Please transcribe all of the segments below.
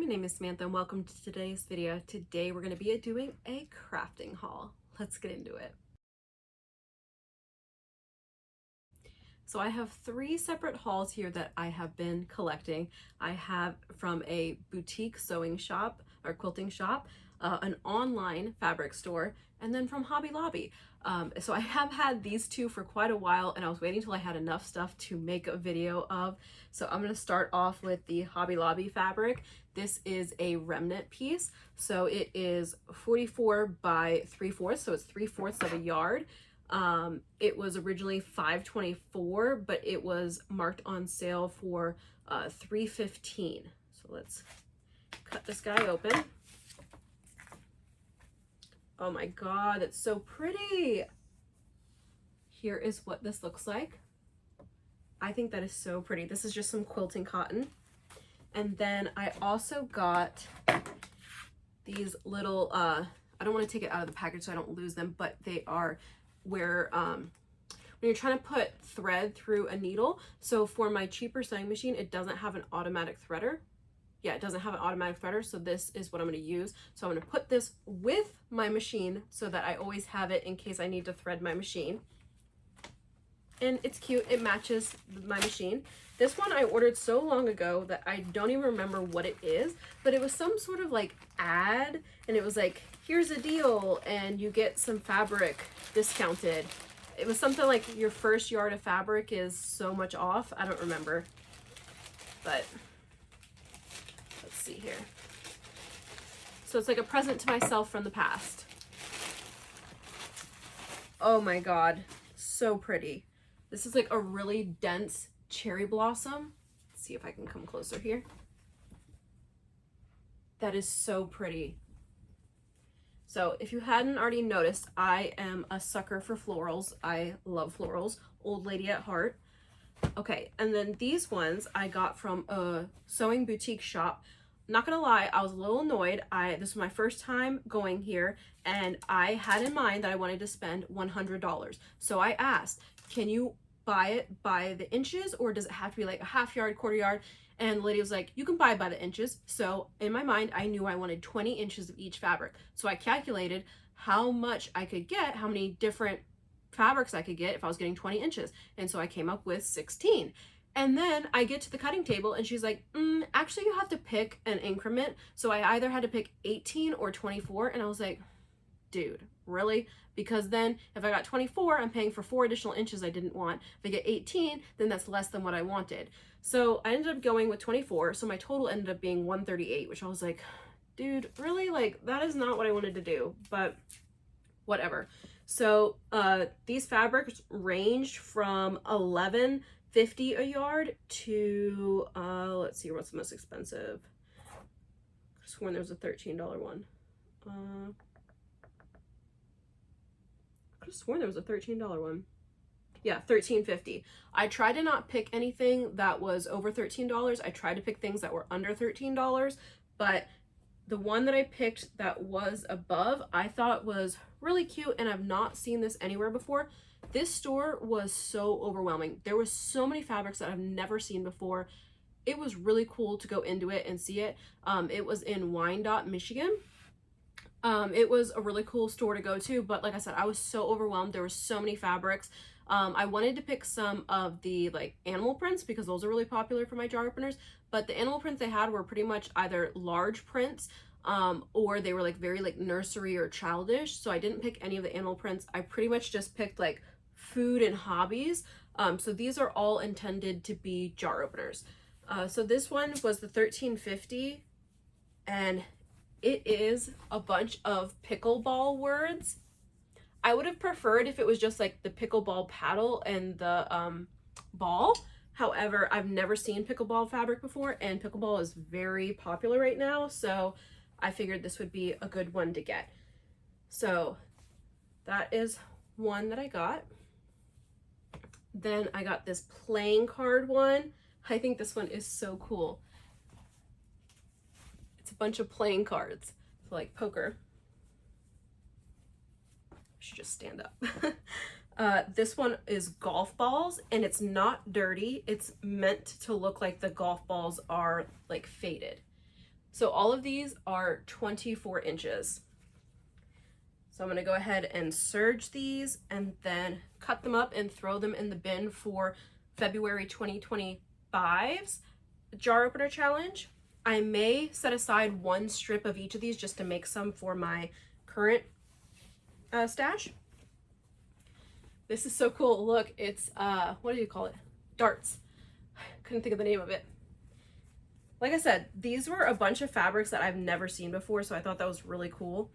name is Samantha and welcome to today's video. Today we're going to be doing a crafting haul. Let's get into it. So I have three separate hauls here that I have been collecting. I have from a boutique sewing shop or quilting shop, an online fabric store, and then from Hobby Lobby. So I have had these two for quite a while and I was waiting till I had enough stuff to make a video of. So I'm going to start off with the Hobby Lobby fabric. This is a remnant piece. So it is 44 by 3/4, so it's 3/4 of a yard. It was originally $5.24, but it was marked on sale for $3.15. So let's cut this guy open. Oh my god, it's so pretty. Here is what this looks like. I think that is so pretty. This is just some quilting cotton. And then I also got these little, I don't want to take it out of the package so I don't lose them, but they are where when you're trying to put thread through a needle. So for my cheaper sewing machine, it doesn't have an automatic threader. Yeah, it doesn't have an automatic threader, so this is what I'm going to use. So I'm going to put this with my machine so that I always have it in case I need to thread my machine. And it's cute, it matches my machine. This one I ordered so long ago that I don't even remember what it is, but it was some sort of like ad, and it was like, here's a deal, and you get some fabric discounted. It was something like your first yard of fabric is so much off. I don't remember, but let's see here. So it's like a present to myself from the past. Oh my god, so pretty. This is like a really dense cherry blossom. Let's see if I can come closer here. That is so pretty. So if you hadn't already noticed, I am a sucker for florals. I love florals, old lady at heart. Okay, and then these ones I got from a sewing boutique shop. Not gonna lie, I was a little annoyed. This was my first time going here, and I had in mind that I wanted to spend $100. So I asked, can you buy it by the inches, or does it have to be like a half yard, quarter yard? And the lady was like, you can buy it by the inches. So in my mind, I knew I wanted 20 inches of each fabric. So I calculated how much I could get, how many different fabrics I could get if I was getting 20 inches. And so I came up with 16. And then I get to the cutting table and she's like, actually you have to pick an increment. So I either had to pick 18 or 24. And I was like, dude, really? Because then if I got 24, I'm paying for 4 additional inches I didn't want. If I get 18, then that's less than what I wanted. So I ended up going with 24. So my total ended up being 138, which I was like, dude, really? Like, that is not what I wanted to do, but whatever. So these fabrics ranged from $11.50 a yard to, let's see, what's the most expensive? I sworn there was a $13 one. I could have sworn there was a $13 one. Yeah, $13.50. I tried to not pick anything that was over $13. I tried to pick things that were under $13, but the one that I picked that was above, I thought was really cute, and I've not seen this anywhere before. This store was so overwhelming. There were so many fabrics that I've never seen before. It was really cool to go into it and see it. It was in Wyandotte, Michigan. It was a really cool store to go to, but like I said, I was so overwhelmed. There were so many fabrics. I wanted to pick some of the like animal prints because those are really popular for my jar openers, but the animal prints they had were pretty much either large prints or they were like very like nursery or childish. So I didn't pick any of the animal prints. I pretty much just picked like food and hobbies. So these are all intended to be jar openers. So this one was the $13.50, and it is a bunch of pickleball words. I would have preferred if it was just like the pickleball paddle and the ball. However, I've never seen pickleball fabric before, and pickleball is very popular right now, so I figured this would be a good one to get. So that is one that I got. Then I got this playing card one. I think this one is so cool. It's a bunch of playing cards, so like poker. I should just stand up. This one is golf balls, and it's not dirty. It's meant to look like the golf balls are like faded. So all of these are 24 inches. So I'm gonna go ahead and serge these and then cut them up and throw them in the bin for February 2025's jar opener challenge. I may set aside one strip of each of these just to make some for my current stash. This is so cool. Look, it's what do you call it? Darts. Couldn't think of the name of it. Like I said, these were a bunch of fabrics that I've never seen before, so I thought that was really cool.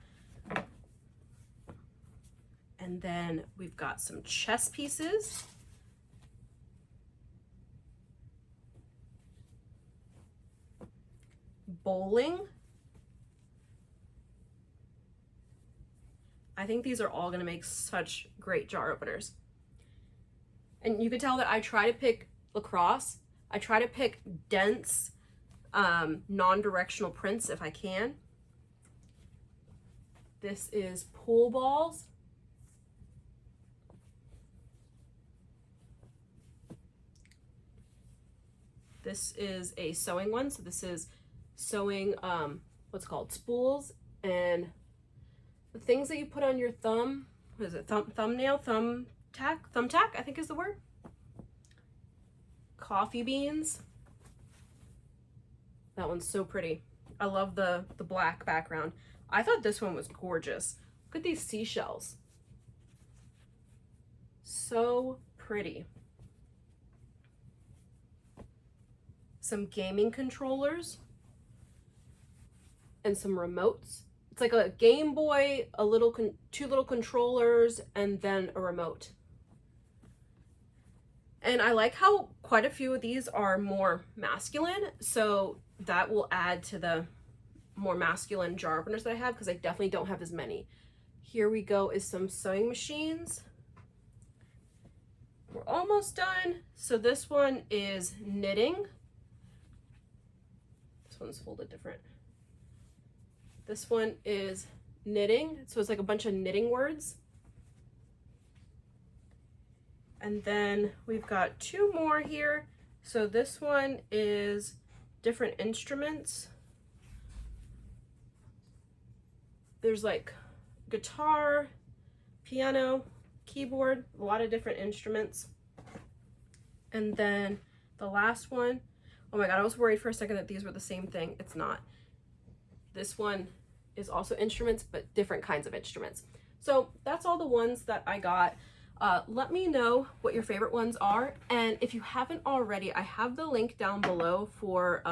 And then we've got some chess pieces. Bowling. I think these are all going to make such great jar openers. And you can tell that I try to pick lacrosse. I try to pick dense, non-directional prints if I can. This is pool balls. This is a sewing one. So this is sewing what's called spools and the things that you put on your thumb. What is it? Thumbnail? Thumbtack, I think is the word. Coffee beans. That one's so pretty. I love the black background. I thought this one was gorgeous. Look at these seashells. So pretty. Some gaming controllers and some remotes. It's like a Game Boy, two little controllers, and then a remote. And I like how quite a few of these are more masculine, so that will add to the more masculine jar openers that I have, because I definitely don't have as many. Here we go is some sewing machines. We're almost done. So this one is knitting. This one's folded different. This one is knitting, so it's like a bunch of knitting words. And then we've got two more here. So this one is different instruments. There's like guitar, piano, keyboard, a lot of different instruments. And then the last one, oh my God, I was worried for a second that these were the same thing. It's not. This one is also instruments, but different kinds of instruments. So that's all the ones that I got. Let me know what your favorite ones are. And if you haven't already, I have the link down below for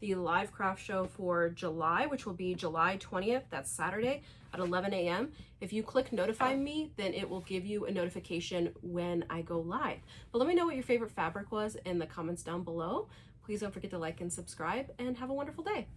the live craft show for July, which will be July 20th. That's Saturday at 11 a.m. If you click notify me, then it will give you a notification when I go live. But let me know what your favorite fabric was in the comments down below. Please don't forget to like and subscribe, and have a wonderful day.